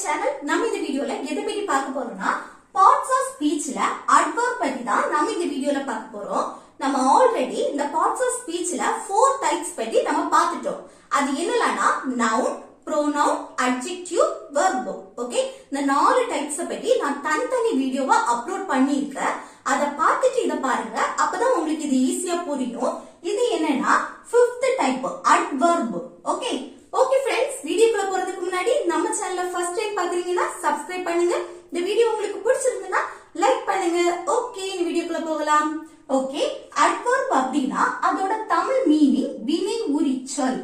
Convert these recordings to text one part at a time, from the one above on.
channel. நம்ம இந்த வீடியோல எதை பத்தி பார்க்க போறோம்னா parts of speechல adverb பத்தி தான் நம்ம இந்த வீடியோல பார்க்க போறோம். நம்ம ஆல்ரெடி இந்த parts of speechல 4 types பத்தி நம்ம பார்த்துட்டோம். அது என்னலானா noun, pronoun, adjective, verb. Okay, இந்த 4 டைப்ஸ் பத்தி நான் தனித்தனி வீடியோவா அப்லோட் பண்ணியிருக்கேன். அத பார்த்துட்டு இத பாருங்க, அப்பதான் உங்களுக்கு இது ஈஸியா புரியும். இது என்னன்னா 5th type adverb. Okay okay friends, வீடியோக்குள்ள போறதுக்கு முன்னாடி நம்ம சேனலை ஃபர்ஸ்ட் டைம் பாக்குறீங்கன்னா சப்ஸ்கிரைப் பண்ணுங்க. இந்த வீடியோ உங்களுக்கு பிடிச்சிருந்தா லைக் பண்ணுங்க. ஓகே, இந்த வீடியோக்குள்ள போகலாம். ஓகே, adverb அப்படினா அதோட தமிழ் மீனிங் வினை உரிச்சொல்.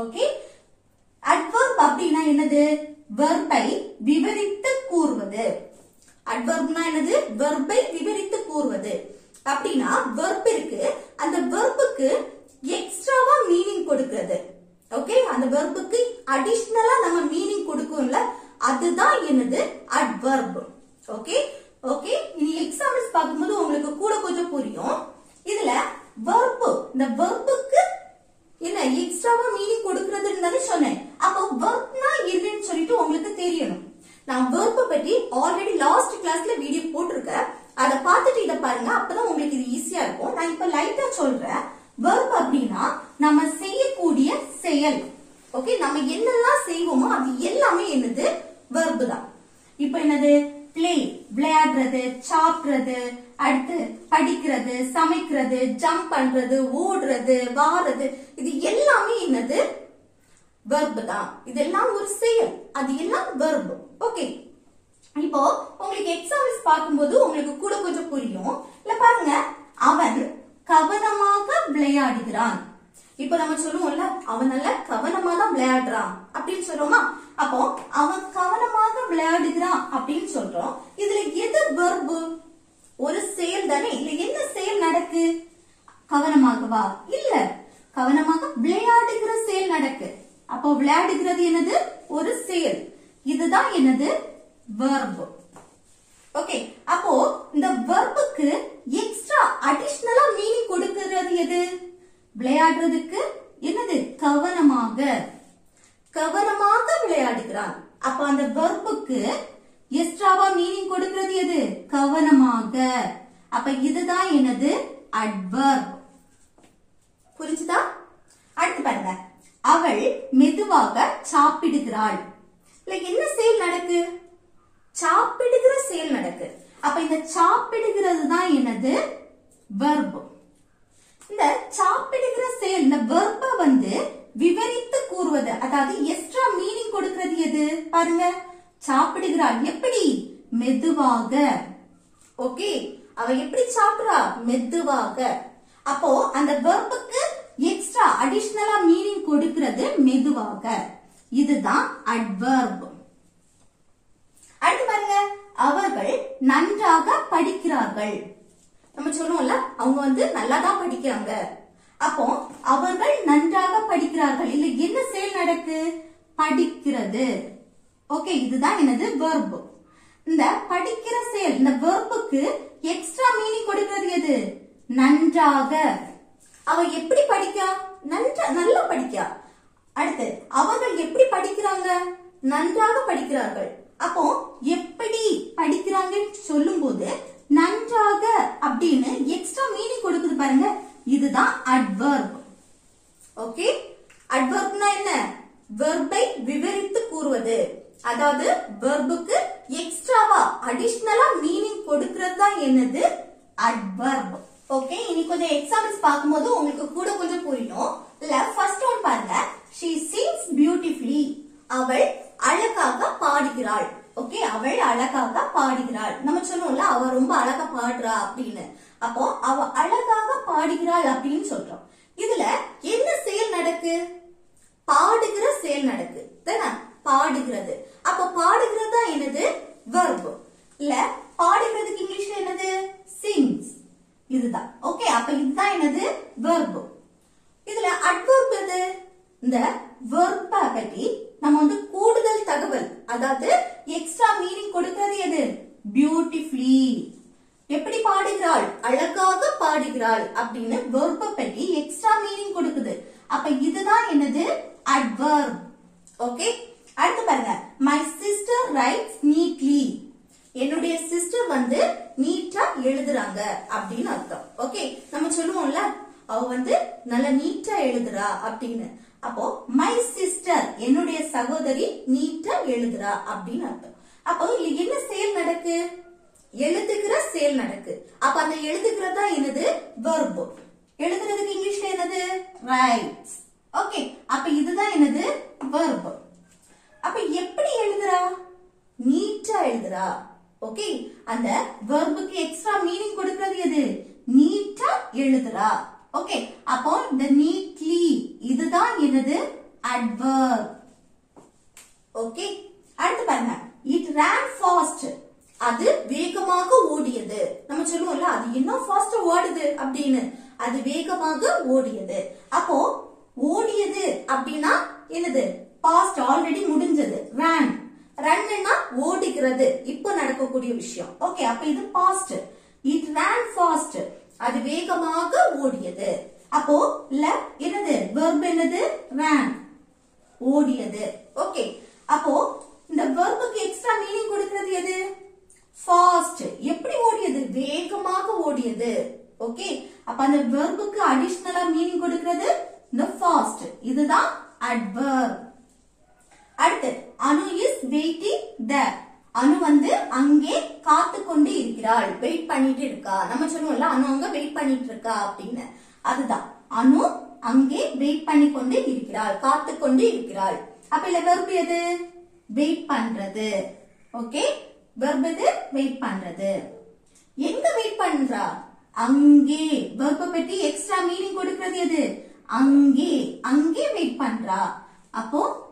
ஓகே, adverb அப்படினா என்னது? வெர்பை விவரித்து கூறுவது. adverbனா என்னது? வெர்பை விவரித்து கூறுவது. அப்படினா வெர்ப் இருக்கு, அந்த வெர்புக்கு எக்ஸ்ட்ராவா மீனிங் கொடுக்கிறது. ஓகே, அந்த வெர்புக்கு அடிஷனலா நம்ம மீனிங் கொடுக்கும்ல, அதுதான் என்னது? adverb. ஓகே ஓகே, இனி எக்ஸாம்பிள்ஸ் பார்க்கும்போது உங்களுக்கு கூட கொஞ்சம் புரியும். இதுல verb, இந்த வெர்புக்கு என்ன எக்ஸ்ட்ராவா மீனிங் கொடுக்கிறதுன்னு தானே சொன்னேன். அப்போ வெர்ப்னா என்னன்னு சொல்லிட்டு உங்களுக்கு தெரியணும். நான் வெர்ப பத்தி ஆல்ரெடி லாஸ்ட் கிளாஸ்ல வீடியோ போட்டிருக்கேன். அத பார்த்துட்டு இத பாருங்க, அப்பதான் உங்களுக்கு இது ஈஸியா இருக்கும். நான் இப்ப லைட்டா சொல்றேன். வெர்ப் அப்படினா நம்ம செய்யக்கூடிய செயல். ஓகே, நம்ம என்னெல்லாம் செய்வோமோ அது எல்லாமே என்னது? வெர்ப் தான். இப்போ என்னது? பிளே விளையாடுறது, சாப்பிடுறது, அடுத்து படிக்கிறது, சமைக்கிறது, ஜம்ப் பண்றது, ஓடுறது, வாடுறது, இது எல்லாமே என்னது? வெர்ப் தான். இதெல்லாம் ஒரு செயல், அது எல்லாம் வெர்ப். ஓகே, இப்போ உங்களுக்கு எக்ஸாம்பிள்ஸ் பார்க்கும்போது உங்களுக்கு கூட கொஞ்சம் புரியும். இல்ல பாருங்க, அவன் கவனமாக விளையாடுகிறான். இப்ப நம்ம சொல்லுவோம்ல, அவன் நல்ல கவனமா தான் விளையாடுறான் அப்படின்னு சொல்றோமா? அப்போ அவன் கவனமாக விளையாடுகிறான் அப்படின்னு சொல்றோம். இதுல எது வெர்ப்? ஒரு செயல் தானே. இல்ல என்ன செயல் நடக்கு? கவனமாகவா? இல்ல, கவனமாக விளையாடுகிற செயல் நடக்கு. அப்போ விளையாடுகிறது என்னது? ஒரு செயல். இதுதான் என்னது? வெர்ப். ஓகே, அப்போ இந்த வெர்புக்கு எக்ஸ்ட்ரா அடிஷனலா மீனிங் கொடுக்கிறது எது? விளையாடுறதுக்கு என்னது? கவனமாக, கவனமாக விளையாடுகிறான். அப்ப அந்த வெர்புக்கு எக்ஸ்ட்ராவா மீனிங் கொடுக்கிறது எது? கவனமாக. அப்ப இதுதான் என்னது? அட்வர்ப். புரிஞ்சுதா? அடுத்து பாருங்க, அவள் மெதுவாக சாப்பிடுகிறாள். என்ன செயல் நடக்கு? சாப்பிடுகிற செயல் நடக்கு. அப்ப இந்த சாப்பிடுகிறது தான் என்னது? வெர்ப். இந்த சாப்பிடுகிற செயல், இந்த வெர்ப வந்து விவரித்து கூறுவது, அதாவது எக்ஸ்ட்ரா மீனிங் கொடுக்கிறது எது? பாருங்க, சாப்பிடுகிறாள். எப்படி? மெதுவாக. ஓகே, அவ எப்படி சாப்பிடுறா? மெதுவாக. அப்போ அந்த வெர்புக்கு எக்ஸ்ட்ரா அடிஷனலா மீனிங் கொடுக்கிறது மெதுவாக. இதுதான் அட்வர்ப். அடுத்து பாருங்க, அவர்கள் நன்றாக படிக்கிறார்கள். நம்ம சொல்லுவோம்ல, அவங்க வந்து நல்லா தான் படிக்கிறாங்க. அப்போ அவர்கள் நன்றாக படிக்கிறார்கள். இல்ல என்ன செயல் நடக்கு? படிக்கிறது. ஓகே, இதுதான் என்னது? வெர்ப். இந்த படிக்கிற செயல், இந்த வெர்புக்கு எக்ஸ்ட்ரா மீனிங் கொடுக்கிறது எது? நன்றாக. அவ எப்படி படிக்கா? நல்லா படிக்கா. அடுத்து அவர்கள் எப்படி படிக்கிறாங்க? நன்றாக படிக்கிறார்கள். அப்போ எப்படி படிக்கிறாங்கன்னு சொல்லும் போது நன்றாக அப்படின்னு எக்ஸ்ட்ரா மீனிங் கொடுக்குது பாருங்க, இதுதான் அட்வர்ப். ஓகே, அட்வர்ப்னா என்ன? வெர்பை விவரித்து கூறுவது. அதாவது வெர்புக்கு எக்ஸ்ட்ராவா அடிஷனலா மீனிங் கொடுக்கிறது தான் என்னது? அட்வர்ப். ஓகே, இனி கொஞ்சம் எக்ஸாம்பிள்ஸ் பார்க்கும்போது உங்களுக்கு கூட கொஞ்சம் புரியும். இல்ல ஃபர்ஸ்ட் ஒன் பாருங்க, she sings beautifully. அவள் அழகாக பாடுகிறாள். ஓகே, அவள் அழகாக பாடுகிறாள். நம்ம சொல்லுவோம்ல, அவ ரொம்ப அழகா பாடுறா அப்படின்னு. அப்போ அவ அழகாக பாடுகிறாள் அப்படின்னு சொல்றோம். இதுல என்ன செயல் நடக்கு? பாடுகிற செயல் நடக்கு தானே? பாடுகிறது. அப்ப பாடுகிறது தான் என்னது? வெர்ப். இல்ல பாடுகிறதுக்கு இங்கிலீஷ்ல என்னது? சிங்ஸ். இதுதான். ஓகே, அப்ப இதுதான் என்னது? வெர்ப். இதுல அட்வர்ப் எது? இந்த வெர்ப பத்தி நம்ம வந்து கூடுதல் தகவல், அதாவது எக்ஸ்ட்ரா மீனிங் கொடுக்கிறது எது? பியூட்டிஃபுல்லி. எப்படி பாடுகிறாள்? அழகாக பாடுகிறாள் அப்படின்னு வெர்ப பத்தி எக்ஸ்ட்ரா மீனிங் கொடுக்குது. அப்ப இதுதான் என்னது? அட்வர்ப். ஓகே, அடுத்து பாருங்க, my sister எழுதுறாங்க அப்படின்னு அர்த்தம். ஓகே, நம்ம சொல்லுவோம்ல அவ வந்து நல்லா நீட்டா எழுதுறா அப்படின்னு. அப்போ மை சிஸ்டர் என்னுடைய சகோதரி நீட்டா எழுதுறா அப்படின்னு அர்த்தம். அப்போ இதுல என்ன செயல் நடக்கு? எழுதுகிற செயல் நடக்கு. அப்ப அந்த எழுதுகிறதா என்னது? வெர்ப். எழுதுறதுக்கு இங்கிலீஷ்ல என்னது? ரைட்ஸ். ஓகே, அப்ப இதுதான் என்னது? வெர்ப். அப்ப எப்படி எழுதுறா? நீட்டா எழுதுறா. ஓகே, அந்த வெர்புக்கு எக்ஸ்ட்ரா மீனிங் கொடுக்கிறது எது? நீட்டா எழுதுறா. ஓகே, அப்போ இந்த நீட்லி இதுதான் என்னது? அட்வர்ப். ஓகே, அடுத்து பாருங்க. It ran fast. அது வேகமாக ஓடியது. நம்ம சொல்லுவோம்ல அது என்ன ஃபாஸ்ட் ஓடுது அப்படின்னு. அது வேகமாக ஓடியது. அப்போ ஓடியது அப்படின்னா என்னது? பாஸ்ட், ஆல்ரெடி முடிஞ்சது. ran. ரன்னா ஓடுகிறது, இப்போ நடக்கக்கூடிய விஷயம். ஓகே, அப்ப இது பாஸ்ட். It ran fast. அது வேகமாக ஓடியது. அப்போ என்னது? வெர்ப் என்னது? ran. ஓடியது. ஓகே, அப்போ இந்த வெர்புக்கு எக்ஸ்ட்ரா மீனிங் கொடுக்கிறது எது? ஃபாஸ்ட். எப்படி ஓடியது? வேகமாக ஓடியது. ஓகே, அப்ப அந்த வெர்புக்கு அடிஷனலா மீனிங் கொடுக்கிறது இந்த ஃபாஸ்ட். இதுதான் அட்வர்ப். அடுத்து அனு இஸ் வெயிட்டிங் தேர். அனு வந்து அங்கே காத்து கொண்டு இருக்கிறாள். வெயிட் பண்ணிட்டு இருக்கா. நம்ம சொல்லுவோம்ல அனு அங்க வெயிட் பண்ணிட்டு இருக்கா அப்படின்னு. அதுதான் அனு அங்கே வெயிட் பண்ணி கொண்டு இருக்கிறாள், காத்து கொண்டு இருக்கிறாள். அப்ப இல்ல வெர்ப் எது? வெயிட் பண்றது. ஓகே, வெர்ப் எது? வெயிட் பண்றது. எங்க வெயிட் பண்றா? அங்கே. வெர்ப் பத்தி எக்ஸ்ட்ரா மீனிங் கொடுக்கிறது எது? அங்கே. அங்கே வெயிட் பண்றா. அப்போ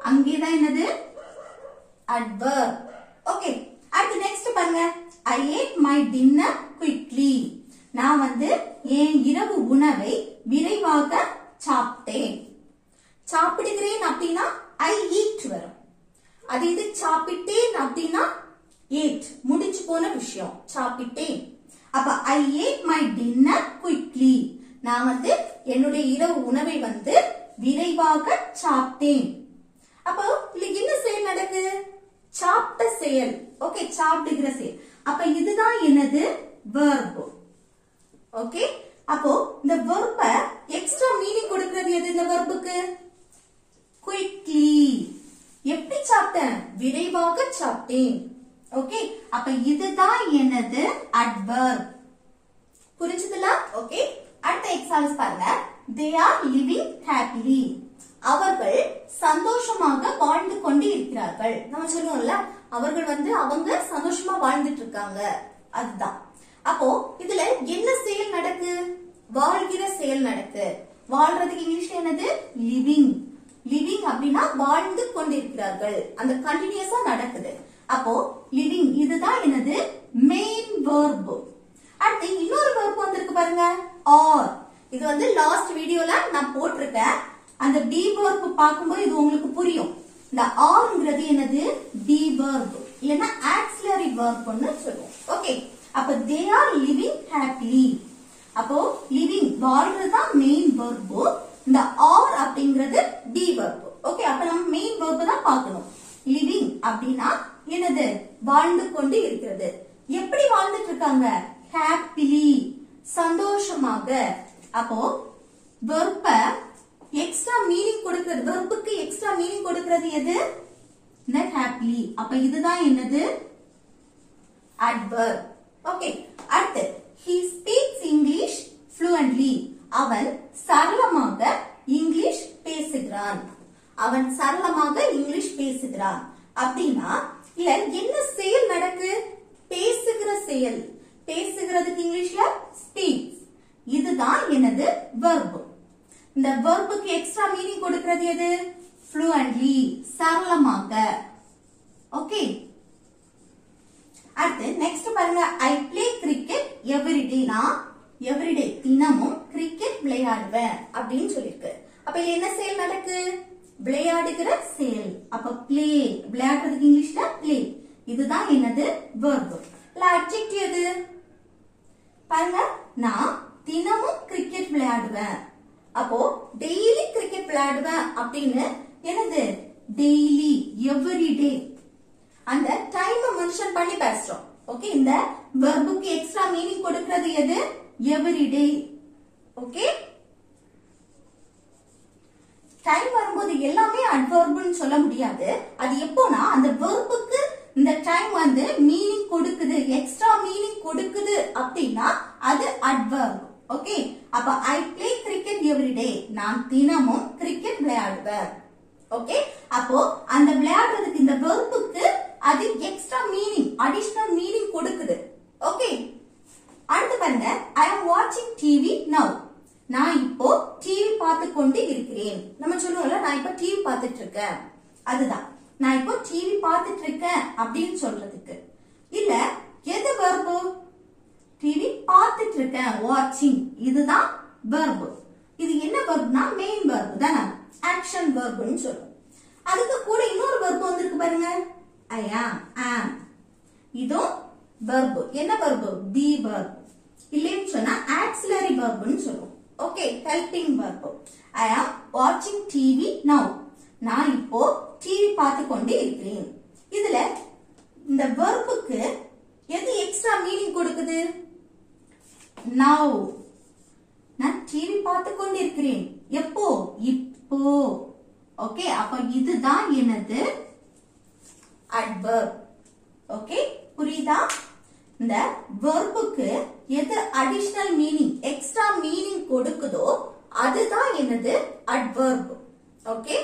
அங்கேதான் என்னது? adverb. ஓகே, அடுத்து நெக்ஸ்ட் பாருங்க. I ate my dinner quickly. நான் வந்து என் இரவு உணவை விரைவாக சாப்பிட்டேன். சாப்பிடுகிறேன் அப்படின்னா I eat வரும். அது இது சாப்பிட்டேன் அப்படின்னா eat முடிச்சு போன விஷயம். சாப்பிட்டேன். அப்ப I ate my dinner quickly. நான் வந்து என்னுடைய இரவு உணவை வந்து விரைவாக சாப்பிட்டேன். அப்போ என்ன செயல் நடக்கு? சாப்பிட்ட செயல். ஓகே, சாப்பிடுகிற செயல். அப்ப இதுதான் என்னது? வெர்ப். ஓகே, அப்போ இந்த வெர்ப எக்ஸ்ட்ரா மீனிங் கொடுக்கிறது எது இந்த வெர்புக்கு? குயிக்லி. எப்படி சாப்பிட்டேன்? விரைவாக சாப்பிட்டேன். ஓகே, அப்ப இதுதான் என்னது? அட்வர்ப். புரிஞ்சுதுல? ஓகே, அடுத்த எக்ஸாம்பிள்ஸ் பாருங்க. They are living happily. அவர்கள் சந்தோஷமாக வாழ்ந்து கொண்டு இருக்கிறார்கள். நம்ம சொல்லுவோம்ல அவர்கள் வந்து அவங்க சந்தோஷமா வாழ்ந்துட்டு இருக்காங்க. அதுதான். அப்போ இதுல என்ன செயல் நடக்கு? வாழ்கிற செயல் நடக்கு. வாழ்றதுக்கு இங்கிலீஷ்ல என்னது? லிவிங். லிவிங் அப்படின்னா வாழ்ந்து கொண்டிருக்கிறார்கள். அந்த கண்டினியூஸா நடக்குது. அப்போ லிவிங் இதுதான் என்னது? Main verb. அடுத்து இன்னொரு வெர்ப் வந்திருக்கு பாருங்க, ஆர். இது வந்து லாஸ்ட் வீடியோல நான் போட்டிருக்கேன். அந்த பி வெர்ப் பார்க்கும்போது இது உங்களுக்கு புரியும். இந்த ஆர்ங்கிறது என்னது? பி வெர்ப் இல்லனா ஆக்ஸிலரி வெர்ப்னு சொல்லுவோம். ஓகே, அப்ப they are living happily. அப்போ லிவிங் வாழ்றது தான் மெயின் வெர்ப். இந்த ஆர் அப்படிங்கிறது பி வெர்ப். ஓகே, அப்ப நம்ம மெயின் வெர்ப் தான் பார்க்கணும். லிவிங் அப்படின்னா என்னது? வாழ்ந்து கொண்டு இருக்கிறது. எப்படி வாழ்ந்துட்டு இருக்காங்க? ஹாப்பிலி, சந்தோஷமாக. அப்போ வெர்ப எக்ஸ்ட்ரா மீனிங் கொடுக்கிறது, வெர்புக்கு எக்ஸ்ட்ரா மீனிங் கொடுக்கிறது எது? இந்த ஹாப்பிலி. அப்ப இதுதான் என்னது? அட்வர்ப். ஓகே, அடுத்து he speaks English fluently. அவன் சரளமாக இங்கிலீஷ் பேசுகிறான். அவன் சரளமாக இங்கிலீஷ் பேசுகிறான் அப்படின்னா இல்ல என்ன செயல் நடக்கு? பேசுகிற செயல். பேசுகிறதுக்கு இங்கிலீஷ்ல ஸ்பீக்ஸ். இதுதான் என்னது? வெர்ப். இந்த வெர்புக்கு எக்ஸ்ட்ரா மீனிங் கொடுக்கிறது எது? fluently, சரளமாக. ஓகே, அடுத்து நெக்ஸ்ட் பாருங்க. I play cricket every day. நான் எவ்ரிடே தினமும் கிரிக்கெட் விளையாடுவேன் அப்படின்னு சொல்லிருக்கு. அப்ப இதுல என்ன செயல் நடக்கு? விளையாடுகிற செயல். அப்ப play, விளையாடுறதுக்கு இங்கிலீஷ்ல play. இதுதான் என்னது? verb. இல்ல adjective எது? பாருங்க, நான் தினமும் கிரிக்கெட் விளையாடுவேன். அப்போ டெய்லி கிரிக்கெட் விளையாடுவேன் அப்படின்னு என்னது? Daily, everyday. அந்த டைம் மென்ஷன் பண்ணி பேசுறோம். ஓகே, இந்த வெர்புக்கு எக்ஸ்ட்ரா மீனிங் கொடுக்கிறது எது? எவ்ரிடே. ஓகே, டைம் வரும்போது எல்லாமே அட்வர்ப்னு சொல்ல முடியாது. அது எப்போனா அந்த வெர்புக்கு இந்த டைம் வந்து மீனிங் கொடுக்குது, எக்ஸ்ட்ரா மீனிங் கொடுக்குது அப்படின்னா அது அட்வர்ப். ஓகே, அப்ப ஐ பிளே கிரிக்கெட் எவ்ரிடே, நான் தினமும் கிரிக்கெட் விளையாடுவேன். ஓகே, அப்போ அந்த விளையாடுறதுக்கு இந்த வெர்புக்கு அது எக்ஸ்ட்ரா மீனிங், அடிஷனல் மீனிங் கொடுக்குது. ஓகே, அடுத்து பாருங்க, ஐ அம் வாட்சிங் டிவி நவ், நான் இப்போ டிவி பார்த்து கொண்டு இருக்கிறேன். நம்ம சொல்லுவோம்ல, நான் இப்போ டிவி பார்த்துட்டு இருக்கேன், அதுதான் நான் இப்போ டிவி பார்த்துட்டு இருக்கேன் அப்படின்னு சொல்றதுக்கு. இல்ல எது வெர்பு? டிவி பார்த்துட்டு இருக்கேன், வாட்சிங், இதுதான் வெர்பு. இது என்ன வெர்ப்னா மெயின் வெர்பு தானே, ஆக்ஷன் வெர்ப்னு சொல்லுவோம். அதுக்கு கூட இன்னொரு வெர்பு வந்திருக்கு பாருங்க, I am. இதுவும் வெர்பு. என்ன வெர்பு? B verb. இல்லைன்னு சொன்னா ஆக்சிலரி வெர்ப்னு சொல்லுவோம். Okay, helping verb. I am watching TV now, நான் இப்போ டிவி பார்த்து கொண்டு இருக்கிறேன். இதுல இந்த வெர்புக்கு எது எக்ஸ்ட்ரா மீனிங் கொடுக்குது? now. நான் டிவி பார்த்து கொண்டு இருக்கிறேன், எப்போ? இப்போ. ஓகே, அப்ப இதுதான் என்னது? அட்வர்ப். ஓகே, புரியுதா? இந்த வெர்புக்கு எது அடிஷனல் மீனிங், எக்ஸ்ட்ரா மீனிங் கொடுக்குதோ அதுதான் என்னது? அட்வர்ப். ஓகே,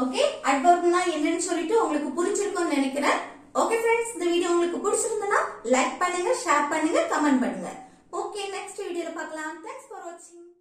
ஓகே, அட்வர்ப்னா என்னன்னு சொல்லிட்டு உங்களுக்கு புரிஞ்சிருக்கும்னு நினைக்கிறேன். ஓகே ஃப்ரெண்ட்ஸ், இந்த வீடியோ உங்களுக்கு பிடிச்சிருந்தா லைக் பண்ணுங்க, ஷேர் பண்ணுங்க, கமெண்ட் பண்ணுங்க. ஓகே, நெக்ஸ்ட் வீடியோல பார்க்கலாம். தேங்க்ஸ் ஃபார் வாட்சிங்.